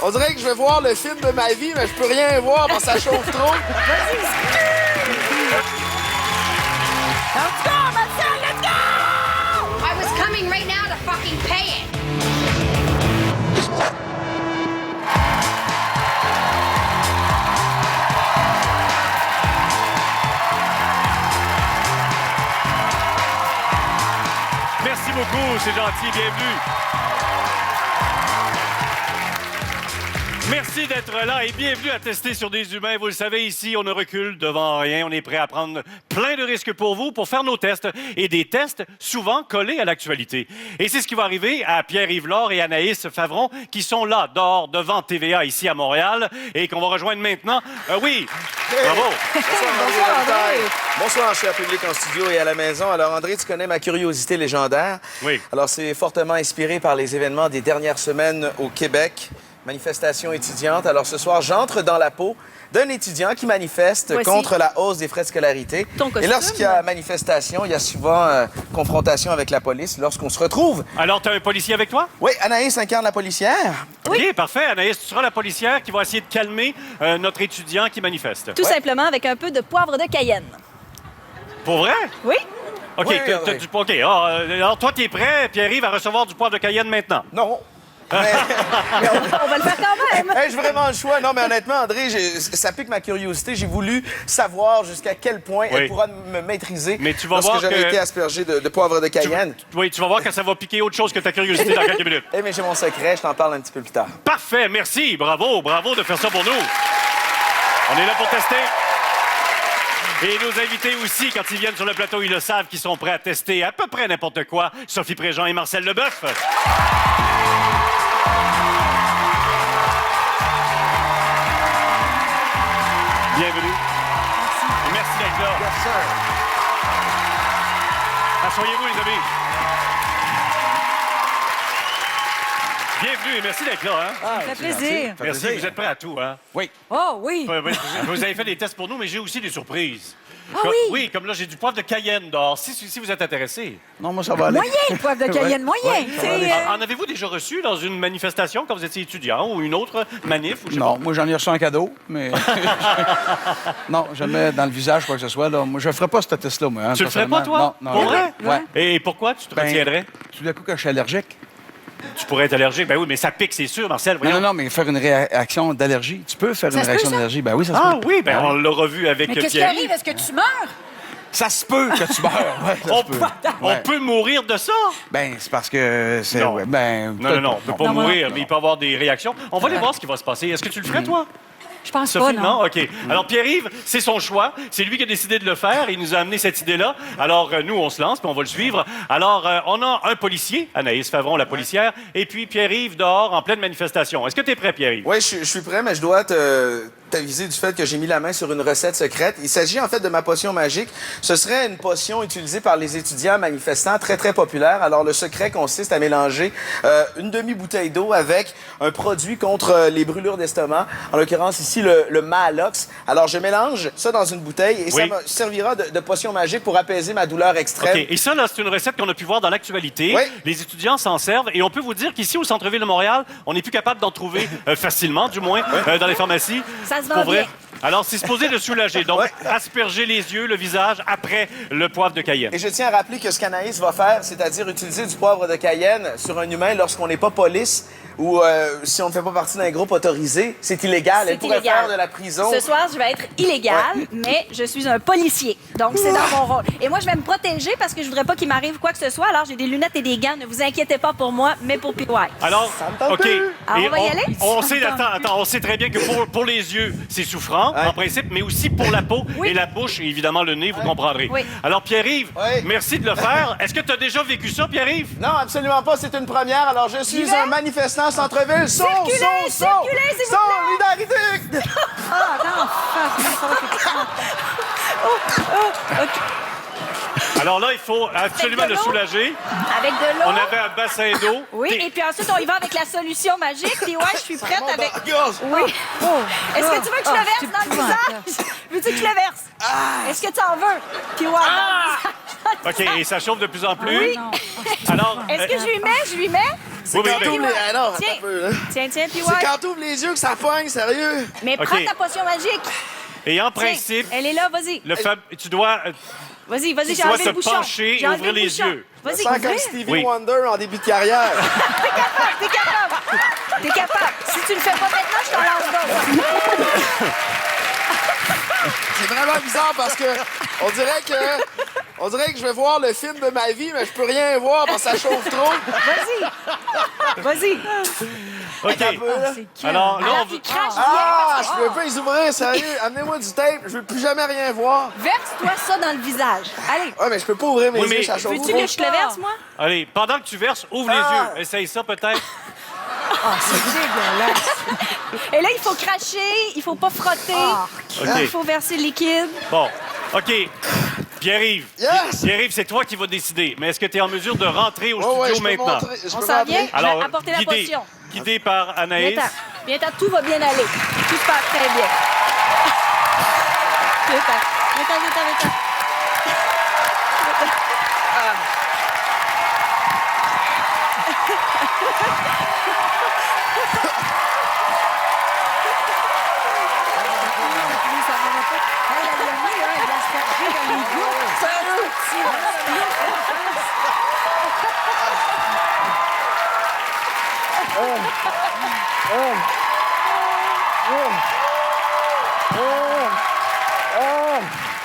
On dirait que je vais voir le film de ma vie, mais je peux rien voir parce que ça chauffe trop. Let's go, Marcel, let's go! I was coming right now to fucking pay it. Merci beaucoup, c'est gentil, bienvenue. Merci d'être là et bienvenue à Tester sur des humains. Vous le savez, ici, on ne recule devant rien. On est prêt à prendre plein de risques pour vous, pour faire nos tests. Et des tests souvent collés à l'actualité. Et c'est ce qui va arriver à Pierre-Yves Lord et Anaïs Favron, qui sont là, dehors, devant TVA, ici à Montréal, et qu'on va rejoindre maintenant. Oui, bravo. Bonsoir, André. Bonsoir, cher public en studio et à la maison. Alors, André, tu connais ma curiosité légendaire. Oui. Alors, c'est fortement inspiré par les événements des dernières semaines au Québec. Manifestation étudiante. Alors, ce soir, j'entre dans la peau d'un étudiant qui manifeste contre la hausse des frais de scolarité. Et lorsqu'il y a manifestation, il y a souvent confrontation avec la police lorsqu'on se retrouve. Alors, tu as un policier avec toi? Oui, Anaïs incarne la policière. OK, parfait. Anaïs, tu seras la policière qui va essayer de calmer notre étudiant qui manifeste. Tout simplement avec un peu de poivre de Cayenne. Pour vrai? Oui? OK, Oui, t'as du... OK. Alors, toi, t'es prêt? Pierre-Yves va recevoir du poivre de Cayenne maintenant. Non. Mais On va le faire quand même. hey, j'ai vraiment le choix. Non, mais honnêtement, André, ça pique ma curiosité. J'ai voulu savoir jusqu'à quel point elle pourra me maîtriser mais tu vas lorsque voir j'aurais que... été aspergé de poivre de Cayenne. Oui, tu vas voir que ça va piquer autre chose que ta curiosité dans quelques minutes. Eh, mais j'ai mon secret. Je t'en parle un petit peu plus tard. Parfait, merci. Bravo, bravo de faire ça pour nous. On est là pour tester. Et nos invités aussi, quand ils viennent sur le plateau, ils le savent qu'ils sont prêts à tester à peu près n'importe quoi. Sophie Préjean et Marcel Leboeuf. Bienvenue. Merci d'être là. Yes, sir. Asseyez-vous, les amis. Bienvenue et merci d'être là. Hein? Ça fait plaisir. Merci, vous êtes prêts à tout, hein? Oui. Oh oui. Vous avez fait des tests pour nous, mais j'ai aussi des surprises. Ah Comme- oui? Oui, comme là, j'ai du poivre de Cayenne dehors, si vous êtes intéressé. Non, moi, ça va aller. Moyen, poivre de Cayenne, moyen. C'est, En avez-vous déjà reçu dans une manifestation quand vous étiez étudiant ou une autre manif? Ou je sais Non, moi j'en ai reçu un cadeau, mais non, jamais dans le visage quoi que ce soit. Là. Moi, je ferais pas ce test-là, moi. Hein, Tu le ferais pas, toi? Non, non. Pour non. vrai? Ouais. Et pourquoi tu te Ben, retiendrais? Tout d'un coup, quand je suis allergique. Tu pourrais être allergique. Ben oui, mais ça pique, c'est sûr, Marcel. Non, Voyons. non, non, mais faire une réaction d'allergie. Tu peux faire Ça une se peut, réaction ça? d'allergie. Ben oui, ça se Ah peut. oui, ben Ah on l'aura vu avec mais qu'est-ce qui Pierre. arrive? Est-ce que tu meurs? Ça se peut que tu meurs. Ouais, ça On se peut. on Ouais. peut mourir de ça? Ben, c'est parce que c'est. Non. ouais, ben, Non, non, on peut pas Non, mourir, non. mais il peut avoir des réactions. On va aller voir ce qui va se passer. Est-ce que tu le ferais, toi? Je pense Sophie, pas, non. OK. Alors, Pierre-Yves, c'est son choix. C'est lui qui a décidé de le faire. Il nous a amené cette idée-là. Alors, nous, on se lance, puis on va le suivre. Alors, on a un policier, Anaïs Favron, la policière, et puis Pierre-Yves dehors en pleine manifestation. Est-ce que tu es prêt, Pierre-Yves? Oui, je suis prêt, mais je dois t'aviser du fait que j'ai mis la main sur une recette secrète. Il s'agit en fait de ma potion magique. Ce serait une potion utilisée par les étudiants manifestants, très, très populaire. Alors, le secret consiste à mélanger une demi-bouteille d'eau avec un produit contre les brûlures d'estomac, en l'occurrence ici le Maalox. Alors, je mélange ça dans une bouteille et ça me servira de potion magique pour apaiser ma douleur extrême. OK. Et ça, là, c'est une recette qu'on a pu voir dans l'actualité. Oui. Les étudiants s'en servent. Et on peut vous dire qu'ici, au centre-ville de Montréal, on n'est plus capable d'en trouver facilement, du moins, dans les pharmacies. Ça se vend Pour vrai. bien. Alors, c'est supposé de soulager. Donc, asperger les yeux, le visage, après le poivre de Cayenne. Et je tiens à rappeler que ce qu'Anaïs va faire, c'est-à-dire utiliser du poivre de Cayenne sur un humain lorsqu'on n'est pas police ou si on ne fait pas partie d'un groupe autorisé, c'est illégal. Elle pourrait faire de la prison. Ce soir, je vais être illégale, mais je suis un policier. Donc, c'est dans mon rôle. Et moi, je vais me protéger parce que je voudrais pas qu'il m'arrive quoi que ce soit. Alors, j'ai des lunettes et des gants. Ne vous inquiétez pas pour moi, mais pour PY. Alors, me tente OK. plus. Alors, Et on va y aller? On sait, on sait très bien que pour les yeux, c'est souffrant, en principe, mais aussi pour la peau Oui. et la bouche, et évidemment le nez, vous comprendrez. Oui. Alors, Pierre-Yves, Oui. merci de le faire. Est-ce que tu as déjà vécu ça, Pierre-Yves? Non, absolument pas. C'est une première. Alors, je suis vais? un manifestant centre-ville. Son, Circulez, circulez, s'il vous plaît. Solidarité! Ah, non. Alors là, il faut absolument Avec de le l'eau? soulager. Avec de l'eau. On avait un bassin d'eau. Oui, et puis ensuite, on y va avec la solution magique. Puis ouais, je suis prête monte avec... dans la gorge. Oui. Est-ce que tu veux que je le verse dans le visage? Veux-tu que je le verse? Est-ce que tu en veux? Puis ouais, dans le visage. OK, et ça chauffe de plus en plus. Oui. Alors, Est-ce que je lui mets? Je lui mets? oui, Quand oui, t'ouvres les... Ah non, attends Tiens. un peu, là. Tiens, puis C'est quand t'ouvres les yeux que ça pogne, sérieux. Mais OK. prends ta potion magique. et en Tiens, principe, elle est là, vas-y. tu dois... Vas-y, Tu j'ai dois enlevé te le bouchon. pencher J'ai et enlevé ouvrir le les bouchon. Ça Vas-y, sent comme ouvrir. Stevie Oui. Wonder en début de carrière. T'es capable. T'es capable. Si tu le fais pas maintenant, je t'en lance d'autres. C'est vraiment bizarre parce que on dirait que je vais voir le film de ma vie, mais je peux rien voir parce que ça chauffe trop. Vas-y. OK. Alors, là, on Alors, veut... il crache Ah, je peux pas les ouvrir, sérieux. Amenez-moi du tape, je veux plus jamais rien voir. Verse-toi ça dans le visage. Allez. Ouais, mais je peux pas ouvrir mes Oui, yeux, mais ça chauffe Veux-tu trop. que je te le verse, moi? Allez, pendant que tu verses, ouvre Ah. les yeux. Essaye ça, peut-être. Et là, il faut cracher, il faut pas frotter. OK. Il faut verser le liquide. Bon, OK. Pierre-Yves. Yes! Pierre-Yves, c'est toi qui vas décider. Mais est-ce que tu es en mesure de rentrer au Ouais, ouais, studio je peux maintenant? montrer, je On peux s'en montrer. vient. Je vais apporter la guidé, potion. guidé par Anaïs. Viens-t'en. Viens-t'en, tout va bien aller. Tout se passe très bien. Viens-t'en.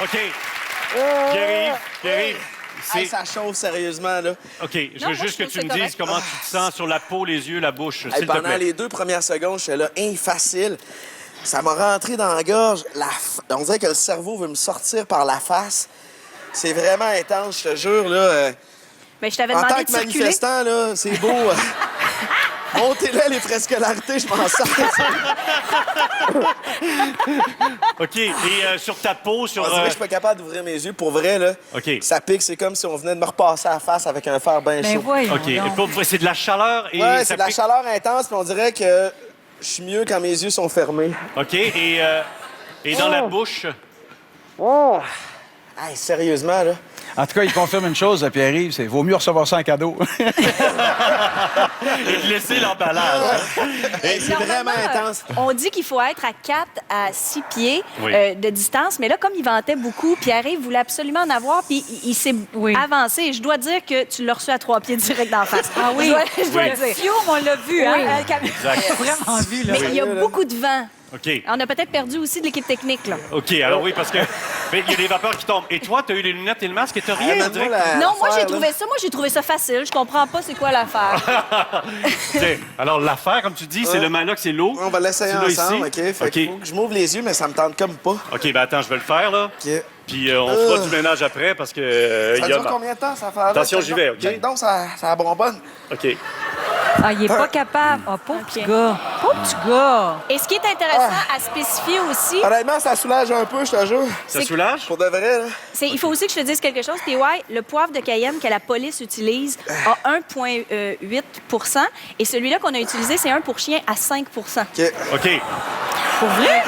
OK. Pierre-Yves, Hey, ça chauffe sérieusement, là. OK, je Non, veux moi, juste je que tu trouve me ça dises correct. comment tu te sens sur la peau, les yeux, la bouche, Hey, s'il te pendant plaît. les 2 premières secondes, j'étais là, facile. Ça m'a rentré dans la gorge. On dirait que le cerveau veut me sortir par la face. C'est vraiment intense, je te jure, là. Mais je t'avais En demandé tant de que circuler. manifestant, là, c'est beau. Montez-là les préscolarités, je m'en sors. OK, et sur ta peau, sur... On dirait que je suis pas capable d'ouvrir mes yeux. Pour vrai, là, OK. ça pique. C'est comme si on venait de me repasser à la face avec un fer bien chaud. OK, et c'est de la chaleur et Ouais, ça c'est de la pique. chaleur intense, puis on dirait que je suis mieux quand mes yeux sont fermés. OK, et dans la bouche... Hey, sérieusement, là. En tout cas, il confirme une chose, Pierre-Yves, c'est vaut mieux recevoir ça en cadeau. et de laisser l'emballage. Hey, c'est vraiment Normalement, intense. On dit qu'il faut être à 4 à 6 pieds Oui. de distance, mais là, comme il vantait beaucoup, Pierre-Yves voulait absolument en avoir, puis il s'est avancé. Et je dois dire que tu l'as reçu à 3 pieds direct d'en face. Ah oui, je dois Oui. le dire. Fiume, on l'a vu, hein? Exact. Vraiment vu, là. Mais il y a beaucoup de vent. OK. On a peut-être perdu aussi de l'équipe technique, là. OK, alors oui, parce que mais il y a des vapeurs qui tombent. Et toi, tu as eu les lunettes et le masque et tu rien, on Amène-moi dirait. Non, moi, l'affaire, j'ai trouvé ça facile. Je comprends pas c'est quoi l'affaire. Tiens, alors, l'affaire, comme tu dis, c'est le malox, c'est l'eau. On va l'essayer C'est là, ensemble, ici. OK? Fait qu'il faut que je m'ouvre les yeux, mais ça me tente comme pas. OK, ben attends, je vais le faire, là. OK. Puis on fera du ménage après parce que... Ça il y a dure combien de temps, ça fait? Attention, j'y vais, OK? Donc, ça bonbonne. OK. Ah, il est pas capable. Ah, pauvre petit gars. Pauvre petit gars. Et ce qui est intéressant à spécifier aussi, Honnêtement, ça soulage un peu, je te jure. Ça soulage? Pour de vrai, là. c'est il faut aussi que je te dise quelque chose. PY, le poivre de Cayenne que la police utilise a 1,8 et celui-là qu'on a utilisé, c'est un pour chien à 5 OK. OK. Pour vrai?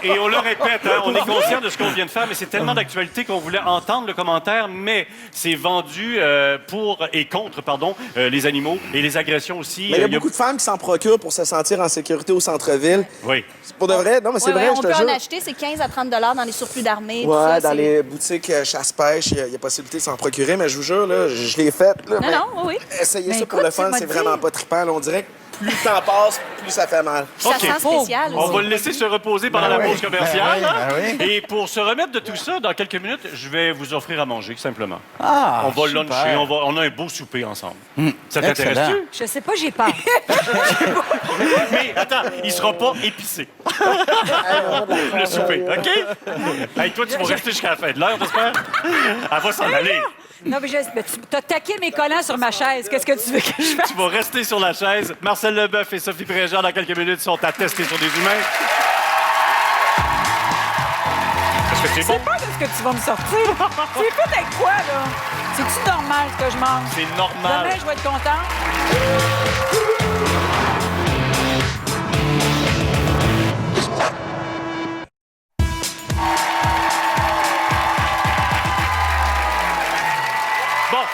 Et on le répète, hein, on est conscient de ce qu'on vient de faire, mais c'est tellement d'actualité qu'on voulait entendre le commentaire, mais c'est vendu pour et contre, pardon, les animaux et les agressions aussi. Mais il y a beaucoup de femmes qui s'en procurent pour se sentir en sécurité au centre-ville. Oui. Pour de vrai, non, mais c'est vrai, on je peut te jure. en acheter, c'est 15 à 30 dans les surplus d'armée. tout Ouais, ça, dans c'est- les boutiques chasse-pêche, il y a possibilité de s'en procurer, mais je vous jure, là, je l'ai faite. Là, mais Non, oui. essayez Mais ça pour écoute, le fun, tu m'as c'est dit. vraiment pas trippant. Là, on dirait que plus le temps passe, plus ça fait mal. Ça OK. sent spécial On aussi. va le laisser se reposer pendant la pause commerciale. Ben oui, ben Et pour se remettre de tout ça, dans quelques minutes, je vais vous offrir à manger, simplement. Ah, On va super. luncher, on a un beau souper ensemble. Ça Excellent. t'intéresse-tu? Je sais pas, j'ai peur. Mais attends, il sera pas épicé. Le souper, OK? Hey, toi, tu vas rester jusqu'à la fin de l'heure, j'espère? Elle va s'en aller. Non, mais tu as taqué mes collants sur ma chaise. Qu'est-ce que tu veux que je fasse? Tu vas rester sur la chaise. Marcel Leboeuf et Sophie Préjean, dans quelques minutes, sont à tester sur des humains. Est-ce que c'est Je bon? sais pas de ce que tu vas me sortir. C'est fait avec quoi, là? C'est-tu normal ce que je mange? C'est normal. Demain, je vais être contente. Bon.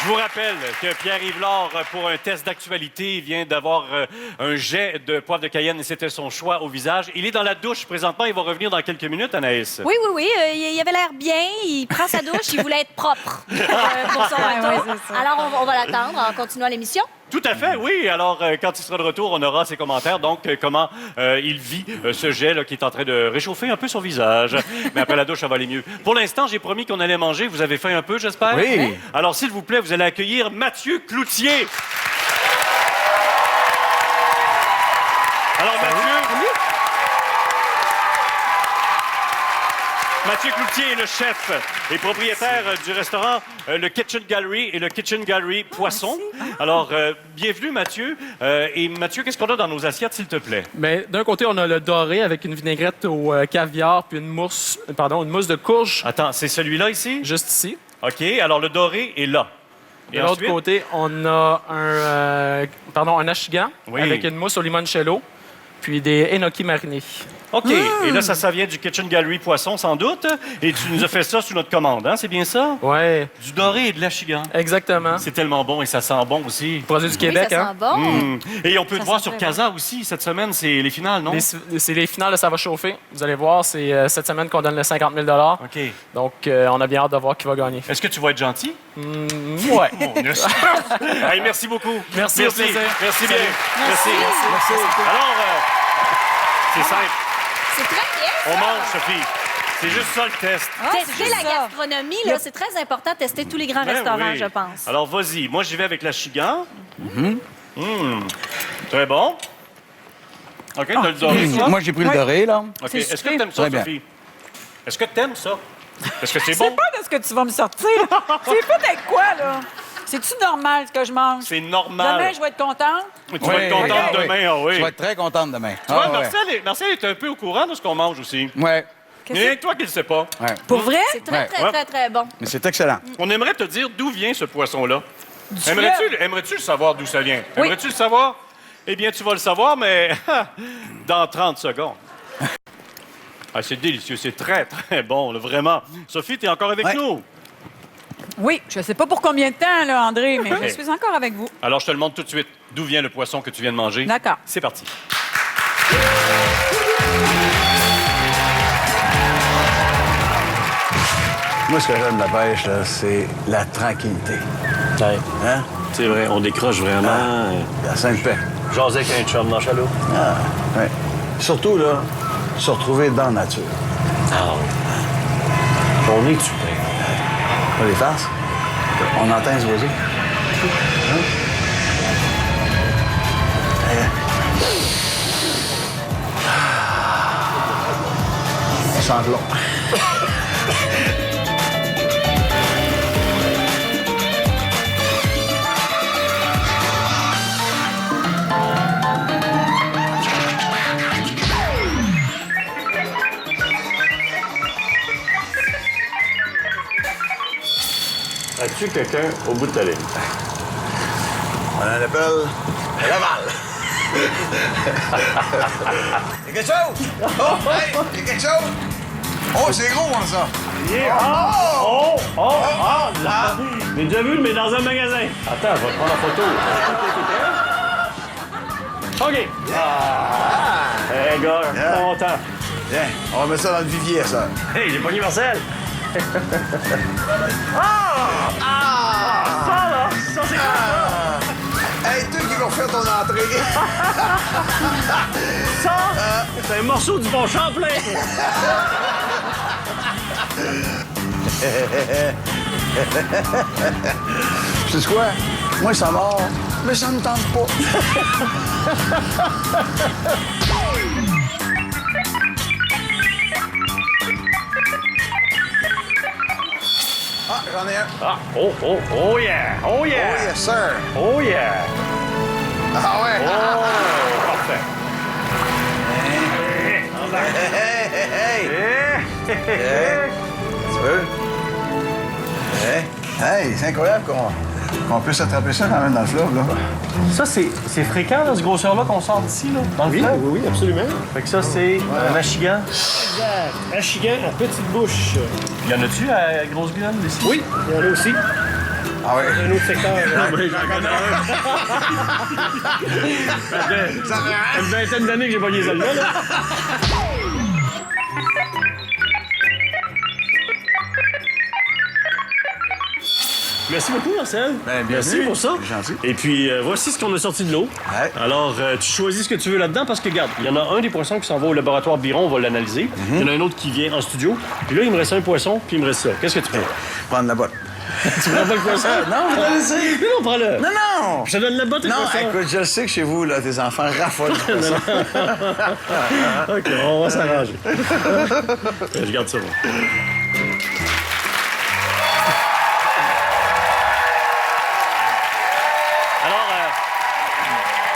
Je vous rappelle que Pierre-Yves Lard, pour un test d'actualité, vient d'avoir un jet de poivre de Cayenne et c'était son choix au visage. Il est dans la douche présentement. Il va revenir dans quelques minutes, Anaïs. Oui, il avait l'air bien. Il prend sa douche. Il voulait être propre pour son retour. Ouais, c'est ça. Alors, on va l'attendre en continuant l'émission. Tout à fait, oui. Alors, quand il sera de retour, on aura ses commentaires. Donc, comment il vit ce jet là, qui est en train de réchauffer un peu son visage. Mais après la douche, ça va aller mieux. Pour l'instant, j'ai promis qu'on allait manger. Vous avez faim un peu, j'espère? Oui. Alors, s'il vous plaît, vous allez accueillir Mathieu Cloutier. Alors, Mathieu Cloutier est le chef et propriétaire du restaurant le Kitchen Gallery et le Kitchen Gallery Poisson. Alors, bienvenue, Mathieu. Et Mathieu, qu'est-ce qu'on a dans nos assiettes, s'il te plaît? Bien, d'un côté, on a le doré avec une vinaigrette au caviar puis une mousse de courge Attends, c'est celui-là ici? juste ici. OK, alors le doré est là. De l'autre côté, on a un achigan Oui. avec une mousse au limoncello puis des enoki marinés. OK, et là, ça vient du Kitchen Gallery Poisson, sans doute. Et tu nous as fait ça sous notre commande, hein? C'est bien ça? Ouais, Du doré et de l'achigan. exactement. C'est tellement bon et ça sent bon aussi. Produit du Québec, oui, ça hein? sent bon. Et on peut te voir sent sur très Casa aussi. Cette semaine, c'est les finales, non? C'est les finales de Ça va chauffer. Vous allez voir, c'est cette semaine qu'on donne le 50 000 OK. Donc, on a bien hâte de voir qui va gagner. Est-ce que tu vas être gentil? Ouais. Hey, merci beaucoup. Merci, au plaisir. Merci bien. Merci. Alors, c'est simple. C'est très bien. On mange, Sophie. C'est juste ça le test. Tester la gastronomie, là, c'est très important. Tester tous les grands Ben restaurants, oui. je pense. Alors, vas-y. Moi, j'y vais avec la chigan. Très bon. OK, t'as le doré, toi? Moi, j'ai pris le doré, là. OK. c'est Est-ce que sucré. t'aimes ça, Très bien. Sophie? Est-ce que t'aimes ça? Est-ce que c'est Je sais bon? pas de ce que tu vas me sortir. C'est fait avec quoi, là? C'est-tu normal, ce que je mange? C'est normal. Demain, je vais être contente. Tu vas être contente demain, ah oui. Je vais être très contente demain. Tu vois, Ah, ouais. Marcel est un peu au courant de ce qu'on mange aussi. Ouais. Il y a que toi qui le sais pas. Ouais. Pour vrai? C'est très, Ouais. très, Ouais. très, très bon. Mais c'est excellent. On aimerait te dire d'où vient ce poisson-là. fleuve. Aimerais-tu le savoir d'où ça vient? Oui. Aimerais-tu le savoir? Eh bien, tu vas le savoir, mais dans 30 secondes. Ah, c'est délicieux, c'est très, très bon, là, vraiment. Sophie, t'es encore avec Ouais. nous? Oui, je sais pas pour combien de temps, là, André, mais OK. je suis encore avec vous. Alors, je te le montre tout de suite. D'où vient le poisson que tu viens de manger? D'accord. C'est parti. Moi, ce que j'aime de la pêche, là, c'est la tranquillité. Hein? C'est vrai, on décroche vraiment. La simple paix. Jaser avec un chum dans le chaloupe. Ah, ouais. Surtout, là, se retrouver dans la nature. Ah oui. On est super. Pas les farces. On entend les oiseaux. Hein? Sanglon. As-tu quelqu'un au bout de ta ligne? On en appelle Laval. Il y a quelque chose? Oh, hey, il y a quelque chose? Oh, c'est gros, hein, ça. J'ai déjà vu, mais dans un magasin. Attends, je vais prendre la photo. OK. Hey, gars, content. Viens, on va mettre ça dans le vivier, ça. Hey, j'ai pogné Marcel. Hey, toi qui vas faire ton entrée. C'est un morceau du bon Champlain. Tu sais quoi? Moi, ça mord, mais ça me tente pas. Ah, j'en ai un. Ah, oh yeah, oh Oh, yeah, yes, sir. oh yeah. Ah ouais. Oh, parfait. Hey. Tu veux? Hey, c'est incroyable qu'on puisse attraper ça quand même dans le fleuve, là. Ça, c'est fréquent, là, ce grosseur-là qu'on sort d'ici, là, dans le fleuve? Oui, absolument. Fait que ça, c'est un achigan. Exact. Achigan à petite bouche. Y en a-tu à Grosse-Guyane, ici? Oui, il y en a aussi. Ah ouais. Un autre secteur. Oui, j'en connais un. Ça fait une vingtaine d'années que j'ai pogné celle-là. Là. Merci beaucoup, Marcel. Ben, Merci bienvenue. pour ça. C'est gentil. Et puis, voici ce qu'on a sorti de l'eau. Ouais. Alors, tu choisis ce que tu veux là-dedans parce que, regarde, il y en a un des poissons qui s'en va au laboratoire Biron, on va l'analyser. Il y en a un autre qui vient en studio. Puis là, il me reste un poisson, puis il me reste ça. Qu'est-ce que tu fais? Prendre la botte. Tu prends pas le poisson? Non, je vais laisser. Non, prends-le. Non, non! Je te donne la botte et le Non, poisson. écoute, je sais que chez vous, là, tes enfants raffolent de poisson. OK, on va s'arranger. Je garde ça, moi. Alors,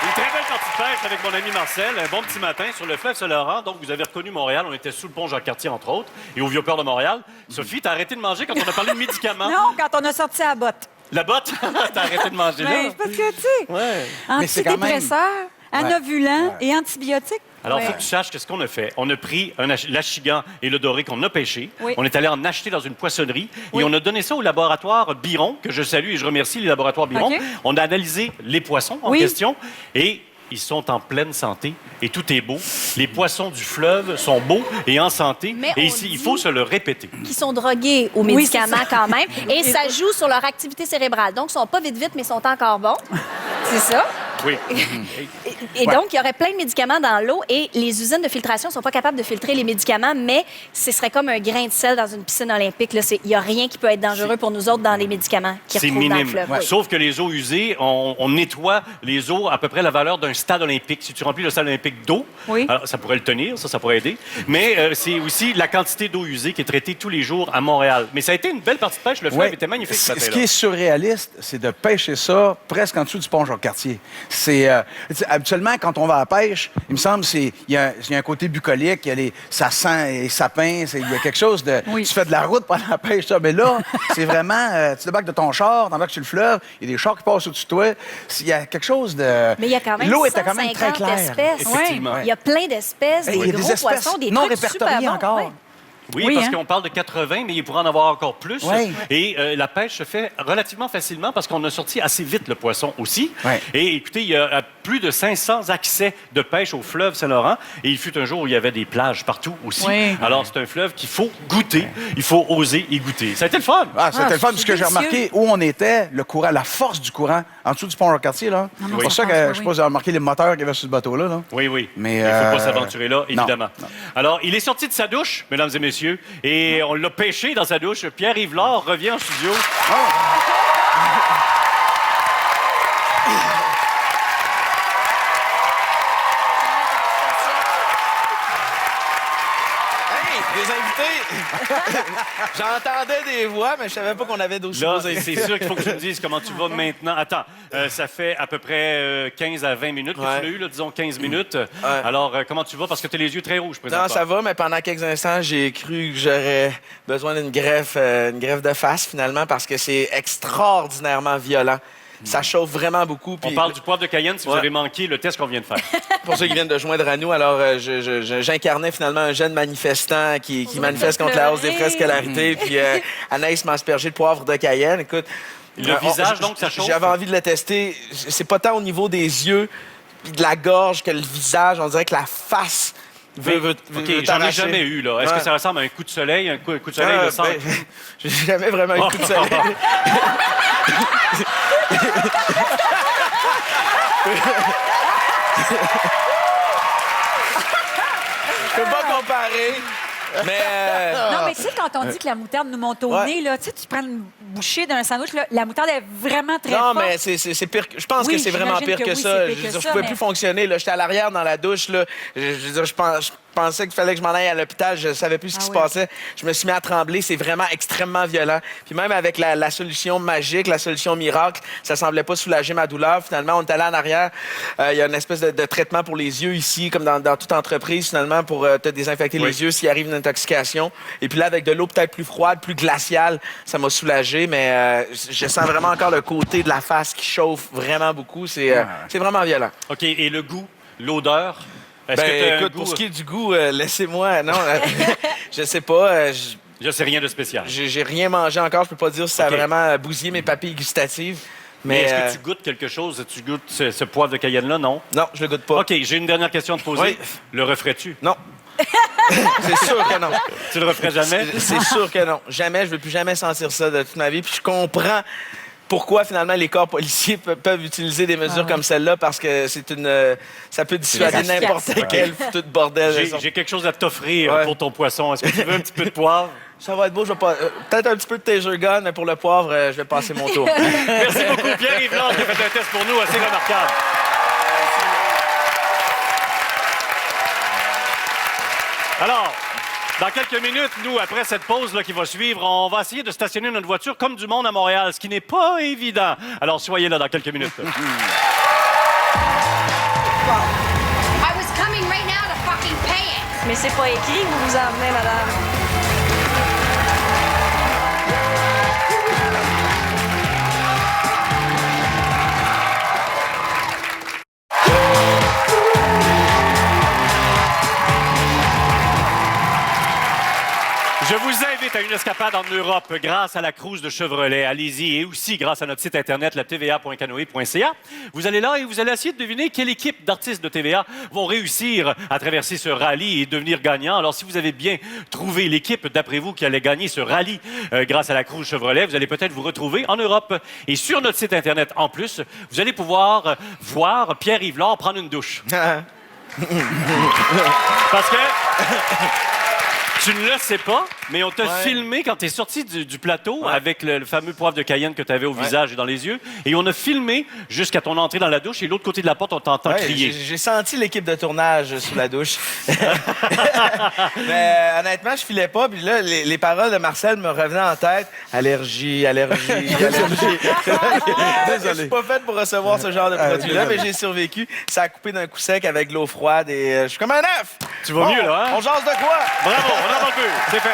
une très belle partie de pêche avec mon ami Marcel. Un bon petit matin sur le fleuve Saint-Laurent. Donc, vous avez reconnu Montréal. On était sous le pont Jacques-Cartier, entre autres, et au Vieux-Port de Montréal. Sophie, t'as arrêté de manger quand on a parlé de médicaments. Non, quand on a sorti la botte. La botte, t'as arrêté de manger Ben, là. c'est parce que, tu sais, Ouais. Mais c'est quand même- antidépresseurs, anovulants et antibiotiques. Alors, il Ouais. faut que tu saches qu'est-ce qu'on a fait. On a pris l'achigan et le doré qu'on a pêché. Oui. On est allé en acheter dans une poissonnerie Oui. et on a donné ça au laboratoire Biron, que je salue et je remercie les laboratoires Biron. OK. On a analysé les poissons en Oui. question et ils sont en pleine santé et tout est beau. Les poissons du fleuve sont beaux et en santé. Mais Et on ici, il dit- faut se le répéter. Qui sont drogués aux Oui, médicaments c'est ça. quand même. Et ça joue sur leur activité cérébrale. Donc, ils sont pas vite, mais ils sont encore bons. C'est ça. Oui. Et donc, il y aurait plein de médicaments dans l'eau et les usines de filtration ne sont pas capables de filtrer les médicaments, mais ce serait comme un grain de sel dans une piscine olympique. Là. Il n'y a rien qui peut être dangereux pour nous autres dans les médicaments qui C'est retrouvent dans le minime. fleuve. Oui. Sauf que les eaux usées, on nettoie les eaux à peu près la valeur d'un stade olympique. Si tu remplis le stade olympique d'eau, Oui. alors, ça pourrait le tenir, ça pourrait aider. Mais c'est aussi la quantité d'eau usée qui est traitée tous les jours à Montréal. Mais ça a été une belle partie de pêche. Le fleuve Ouais. était magnifique ce Ce matin-là. qui est surréaliste, c'est de pêcher ça presque en dessous du pont Jacques-Cartier. C'est tu sais, habituellement quand on va à la pêche, il me semble il y a un côté bucolique, ça sent les sapins, il y a quelque chose de Oui. tu fais de la route pendant la pêche ça, mais là, c'est vraiment tu débarques de ton char, t'embarques sur le fleuve, il y a des chars qui passent au-dessus de toi, il y a quelque chose de Mais il y a quand même l'eau était quand même très 150 claire. espèces. Effectivement. Il y a plein d'espèces, Et des il y a gros des espèces poissons, des non trucs super répertoriées bons. encore. Ouais. Oui, Oui, parce hein? qu'on parle de 80, mais il pourrait en avoir encore plus. Oui. Et la pêche se fait relativement facilement parce qu'on a sorti assez vite le poisson aussi. Oui. Et écoutez, il y a plus de 500 accès de pêche au fleuve Saint-Laurent. Et il fut un jour où il y avait des plages partout aussi. Oui. Alors, c'est un fleuve qu'il faut goûter. Il faut oser y goûter. Ça a été le fun. Ah, c'était Ah, le fun, c'est parce que j'ai délicieux. remarqué où on était, le courant, la force du courant, en dessous du pont Jacques-Cartier, là. non, C'est pour ça ça que, passe, je oui, sais pas si vous avez remarqué les moteurs qu'il y avait sur ce bateau-là, là. Oui, oui. Mais, il ne faut pas euh, s'aventurer là, non, évidemment. non. Alors, il est sorti de sa douche, mesdames et messieurs, et on l'a pêché dans sa douche. Pierre-Yves Lard revient en studio. Hey, des invités! J'entendais des voix, mais je savais pas qu'on avait d'aussi Là, beaux invités. c'est sûr qu'il faut que tu me dises comment tu vas maintenant. Attends, ça fait à peu près 15 à 20 minutes que Ouais. tu l'as eu, là, disons 15 minutes. Alors, comment tu vas? Parce que tu as les yeux très rouges, Non, présentement. ça va, mais pendant quelques instants, j'ai cru que j'aurais besoin d'une greffe de face, finalement, parce que c'est extraordinairement violent. Ça chauffe vraiment beaucoup. On puis- parle du poivre de Cayenne si vous Ouais. avez manqué le test qu'on vient de faire. Pour ceux qui viennent de joindre à nous, alors j'incarnais finalement un jeune manifestant qui manifeste contre la hausse des frais de scolarité. Puis Anaïs m'a aspergé de poivre de Cayenne. Écoute, Le visage, donc, ça chauffe? J'avais envie de le tester. C'est pas tant au niveau des yeux puis de la gorge que le visage. On dirait que la face veut OK, j'en ai t'arracher. jamais eu, là. Est-ce Ouais. que ça ressemble à un coup de soleil? Un coup de soleil de sang? Ben, j'ai jamais vraiment eu de coup de soleil. Je peux pas comparer, mais... Non, mais tu sais, quand on dit que la moutarde nous monte au Ouais. nez, là, tu sais, tu prends une bouchée d'un sandwich, là, la moutarde est vraiment très Non, forte. mais c'est pire. Je pense Oui, que c'est vraiment j'imagine pire que que oui, ça. c'est pire Je veux que dire, je ça, pouvais mais- plus fonctionner. Là, j'étais à l'arrière dans la douche. Là. Je veux dire, je pensais qu'il fallait que je m'en aille à l'hôpital. Je savais plus ce qui se oui. passait. Je me suis mis à trembler. C'est vraiment extrêmement violent. Puis même avec la solution magique, la solution miracle, ça semblait pas soulager ma douleur. Finalement, on est allé en arrière. Il y a une espèce de traitement pour les yeux ici, comme dans toute entreprise, finalement, pour te désinfecter Oui. les yeux s'il arrive une intoxication. Et puis là, avec de l'eau peut-être plus froide, plus glaciale, ça m'a soulagé. Mais je sens vraiment encore le côté de la face qui chauffe vraiment beaucoup. C'est vraiment violent. OK, et le goût, l'odeur? Est-ce que Ben, t'as un écoute, goût... pour ce qui est du goût, laissez-moi. Non, je sais pas. Je sais rien de spécial. J'ai rien mangé encore. Je peux pas dire si ça a OK. vraiment bousillé mes papilles gustatives. Mais est-ce Mais que tu goûtes quelque chose? Tu goûtes ce poivre de Cayenne-là, non? non, je le goûte pas. OK, j'ai une dernière question à te poser. Oui. Le referais-tu? Non. C'est sûr que non. Tu le referais jamais? C'est sûr que non. Jamais. Je veux plus jamais sentir ça de toute ma vie. Puis je comprends pourquoi finalement les corps policiers peuvent utiliser des mesures comme celle-là parce que ça peut dissuader n'importe quel foutu de bordel. J'ai quelque chose à t'offrir Ouais. pour ton poisson. Est-ce que tu veux un petit peu de poivre? Ça va être beau. Je vais pas. Peut-être un petit peu de taser gun, mais pour le poivre, je vais passer mon tour. Merci beaucoup, Pierre-Yves Lard, qui a fait un test pour nous assez remarquable. Alors, dans quelques minutes, nous, après cette pause là, qui va suivre, on va essayer de stationner notre voiture comme du monde à Montréal, ce qui n'est pas évident. Alors, soyez là dans quelques minutes. I was coming right now to fucking pay it. Mais c'est pas écrit, vous vous en venez, madame. Je vous invite à une escapade en Europe grâce à la cruise de Chevrolet. Allez-y, et aussi grâce à notre site internet, la tva.canoe.ca. Vous allez là et vous allez essayer de deviner quelle équipe d'artistes de TVA vont réussir à traverser ce rallye et devenir gagnants. Alors, si vous avez bien trouvé l'équipe, d'après vous, qui allait gagner ce rallye grâce à la cruise Chevrolet, vous allez peut-être vous retrouver en Europe. Et sur notre site internet, en plus, vous allez pouvoir voir Pierre-Yves Lard prendre une douche. Parce que... Tu ne le sais pas, mais on t'a filmé quand tu es sorti du plateau avec le fameux poivre de Cayenne que tu avais au visage et dans les yeux. Et on a filmé jusqu'à ton entrée dans la douche. Et l'autre côté de la porte, on t'entend crier. J'ai senti l'équipe de tournage sous la douche. Mais honnêtement, je filais pas. Puis là, les paroles de Marcel me revenaient en tête. Allergie, allergie, allergie. Désolé. Je suis pas faite pour recevoir ce genre de produit-là, mais j'ai survécu. Ça a coupé d'un coup sec avec de l'eau froide et je suis comme un œuf. Tu vas mieux, là, hein? On jase de quoi? Bravo, on en parle plus. C'est fait.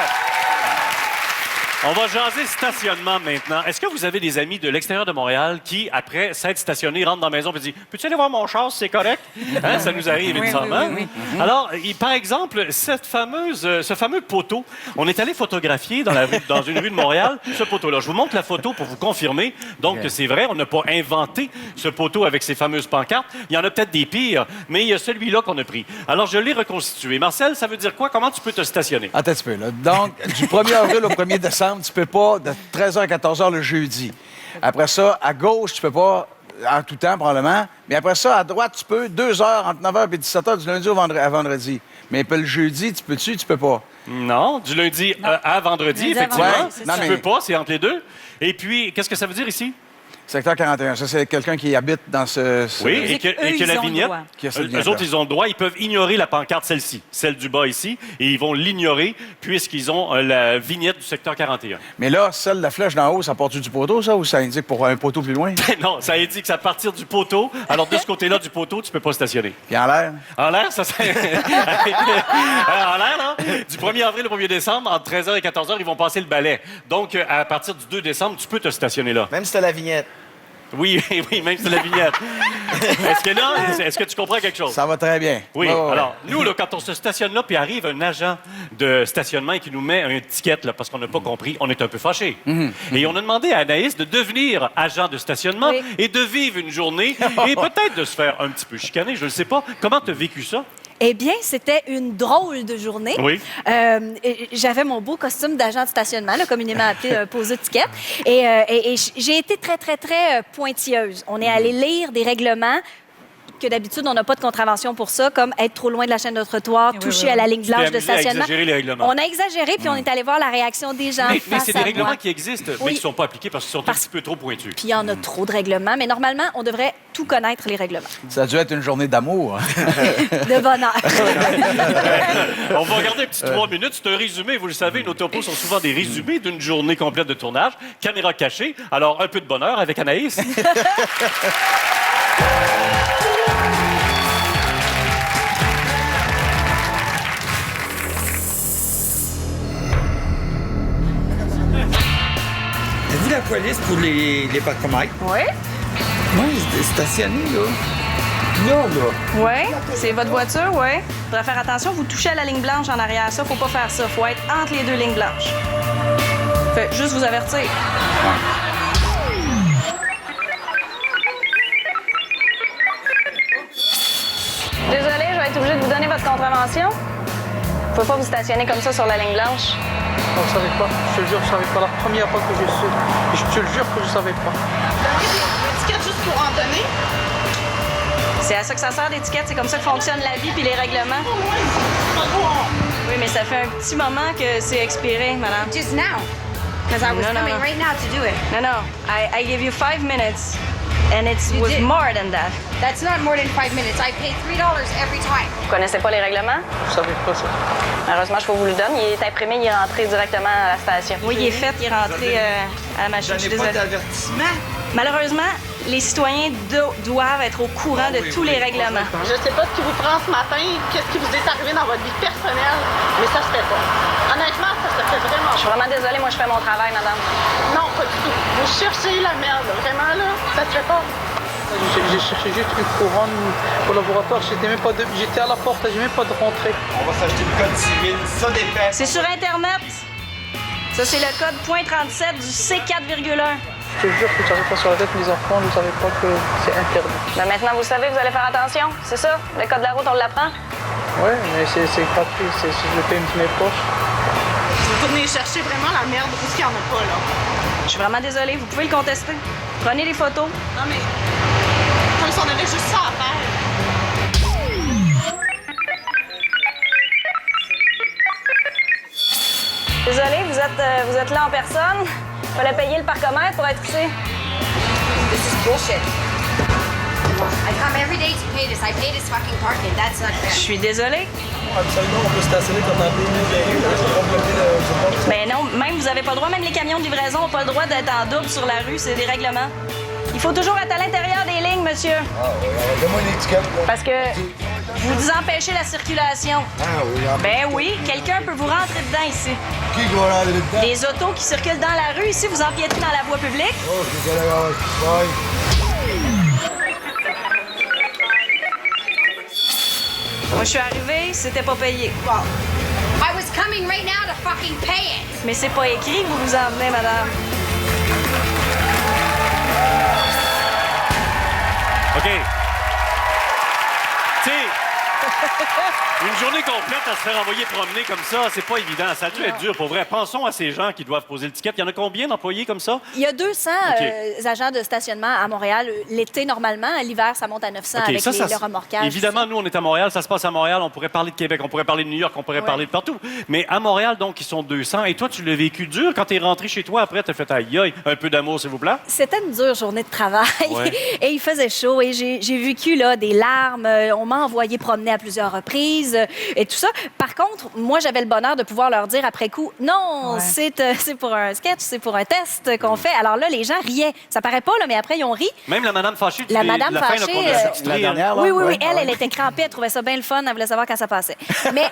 On va jaser stationnement maintenant. Est-ce que vous avez des amis de l'extérieur de Montréal qui, après s'être stationnés, rentrent dans la maison et disent « Peux-tu aller voir mon char, c'est correct? » Hein, ça nous arrive, il me semble. Hein? Alors, par exemple, ce fameux poteau, on est allé photographier dans une rue de Montréal, ce poteau-là. Je vous montre la photo pour vous confirmer. Donc, c'est vrai, on n'a pas inventé ce poteau avec ces fameuses pancartes. Il y en a peut-être des pires, mais il y a celui-là qu'on a pris. Alors, je l'ai reconstitué. Marcel, ça veut dire quoi? Comment tu peux te stationner? Attends un petit peu, là. Donc, du 1er avril au 1er décembre, tu peux pas de 13h à 14h le jeudi. Après ça, à gauche, tu peux pas en tout temps, probablement. Mais après ça, à droite, tu peux 2 heures entre 9h et 17h du lundi au à vendredi. Mais le jeudi, tu peux-tu? Tu peux pas. Non, du lundi à vendredi, Lundi à effectivement. vendredi, c'est Tu ça. peux pas, c'est entre les deux. Et puis, qu'est-ce que ça veut dire ici? Secteur 41. Ça, c'est quelqu'un qui habite dans ce... Oui, veut et dire que qu'eux, la ils ont le vignette, droit. Qui a cette eux vignette-là. autres, ils ont le droit, ils peuvent ignorer la pancarte, celle-ci, celle du bas ici, et ils vont l'ignorer puisqu'ils ont la vignette du secteur 41. Mais là, celle de la flèche d'en haut, ça part du poteau, ça, ou ça indique pour un poteau plus loin? Non, ça indique que c'est à partir du poteau. Alors, de ce côté-là du poteau, tu peux pas stationner. Puis en l'air? En l'air, ça c'est... En l'air, là, du 1er avril au 1er décembre, entre 13h et 14h, ils vont passer le balai. Donc, à partir du 2 décembre, tu peux te stationner là. Même si t'as la vignette. Oui, oui, même si c'est la vignette. Est-ce que tu comprends quelque chose? Ça va très bien. Oui. Ouais, ouais, ouais. Alors, nous, là, quand on se stationne là, puis arrive un agent de stationnement et qui nous met un ticket là, parce qu'on n'a pas compris, on est un peu fâchés. Et on a demandé à Anaïs de devenir agent de stationnement Oui. et de vivre une journée et peut-être de se faire un petit peu chicaner, je ne sais pas. Comment tu as vécu ça? Eh bien, c'était une drôle de journée. Oui. J'avais mon beau costume d'agent de stationnement, là, communément appelé pose étiquette. Et j'ai été très, très, très pointilleuse. On est allé lire des règlements que d'habitude, on n'a pas de contravention pour ça, comme être trop loin de la chaîne de trottoir, toucher à la ligne blanche de amusé à stationnement. exagérer les règlements. On a exagéré, puis on est allé voir la réaction des gens Mais face c'est à des règlements moi. qui existent, mais Oui. qui ne sont pas appliqués parce qu'ils sont un petit peu trop pointus. Puis il y en a trop de règlements, mais normalement, on devrait tout connaître, les règlements. Ça a dû être une journée d'amour. Hein? De bonheur. On va regarder un petit 3 minutes. C'est un résumé. Vous le savez, nos topos sont souvent des résumés d'une journée complète de tournage. Caméra cachée. Alors, un peu de bonheur avec Anaïs. Êtes-vous la police pour les parcomètres? Oui? Oui, stationné, là. Là. Oui? C'est votre voiture, oui? Faudra faire attention, vous touchez à la ligne blanche en arrière. Ça, faut pas faire ça. Faut être entre les deux lignes blanches. Fait juste vous avertir. Désolé, je vais être obligée de vous donner votre contravention. Vous pouvez pas vous stationner comme ça sur la ligne blanche. Je ne savais pas. Je te le jure, je savais pas. La première fois que je suis. Je te le jure que je savais pas. L'étiquette juste pour en donner. C'est à ça que ça sert d'étiquette, c'est comme ça que fonctionne la vie puis les règlements. Oui, mais ça fait un petit moment que c'est expiré, madame. Just now. Because I was coming right now to do it. No. I give you 5 minutes. And it was did. more than that. That's not more than 5 minutes. I pay $3 every time. Vous connaissez pas les règlements? Je savais pas ça. Malheureusement, je peux vous le donner. Il est imprimé, il est rentré directement à la station. Oui, il est fait, il est rentré à la machine. Je suis désolée. d'avertissement. Malheureusement, les citoyens doivent être au courant de tous les règlements. Je sais pas ce qui vous prend ce matin, qu'est-ce qui vous est arrivé dans votre vie personnelle, mais ça se fait pas. Honnêtement, ça se fait vraiment Je suis vraiment désolée, moi je fais mon travail, madame. Non, pas du tout. Vous cherchez la merde, vraiment là, ça se fait pas. J'ai cherché juste une couronne au laboratoire. J'étais à la porte, j'ai même pas de rentrée. On va s'acheter le code civil, ça dépend. C'est sur Internet. Ça, c'est le code .37 du C4,1. Je te jure que je savais pas sur la tête, les enfants ne savaient pas que c'est interdit. Ben maintenant, vous savez, vous allez faire attention. C'est ça? Le code de la route, on l'apprend? Ouais, mais c'est gratuit. Je le paye de mes poches. Vous venez chercher vraiment la merde où qu'il y en a pas là. Je suis vraiment désolée, vous pouvez le contester. Prenez les photos. Non mais, comme si on avait juste ça à faire. Désolée, vous êtes là en personne. Fallait payer le parcomètre pour être ici. This is bullshit. I come every day to pay this. I pay this fucking parking. That's not Je fair. suis désolée. Absolument, on peut stationner quand on a des Ben non, même vous n'avez pas le droit, même les camions de livraison n'ont pas le droit d'être en double sur la rue, c'est des règlements. Il faut toujours être à l'intérieur des lignes, monsieur. Ah oui, donne-moi une étiquette. Parce que vous empêchez la circulation. Ah oui, Ben oui, quelqu'un peut vous rentrer dedans ici. Qui va aller dedans? Des autos qui circulent dans la rue, ici, vous empiétez dans la voie publique. Oh, je vais aller voir. Bye. Moi, je suis arrivée, c'était pas payé. I was coming right now to fucking pay it. Mais c'est pas écrit que vous vous en venez, madame. OK. Tu sais, une journée complète à se faire envoyer promener comme ça, c'est pas évident. Ça a dû être dur, pour vrai. Pensons à ces gens qui doivent poser l'étiquette. Il y en a combien d'employés comme ça? Il y a 200 agents de stationnement à Montréal. L'été, normalement. L'hiver, ça monte à 900 avec le remorquage. Évidemment, nous, on est à Montréal. Ça se passe à Montréal. On pourrait parler de Québec, on pourrait parler de New York, on pourrait parler de partout. Mais à Montréal, donc, ils sont 200. Et toi, tu l'as vécu dur. Quand tu es rentré chez toi, après, tu as fait aïe, aïe, un peu d'amour, s'il vous plaît. C'était une dure journée de travail. Ouais. Et il faisait chaud. Et j'ai vécu là, des larmes. On m'a envoyé promener à plusieurs reprises et tout ça. Par contre, moi, j'avais le bonheur de pouvoir leur dire après coup, non, c'est pour un sketch, c'est pour un test qu'on fait. Alors là, les gens riaient. Ça paraît pas, là, mais après, ils ont ri. Même la madame fâchée, La madame la fin, là, fâchée, qu'on a subtrait, La dernière, là? Oui, Ouais. elle était crampée, elle trouvait ça bien le fun, elle voulait savoir quand ça passait. Mais,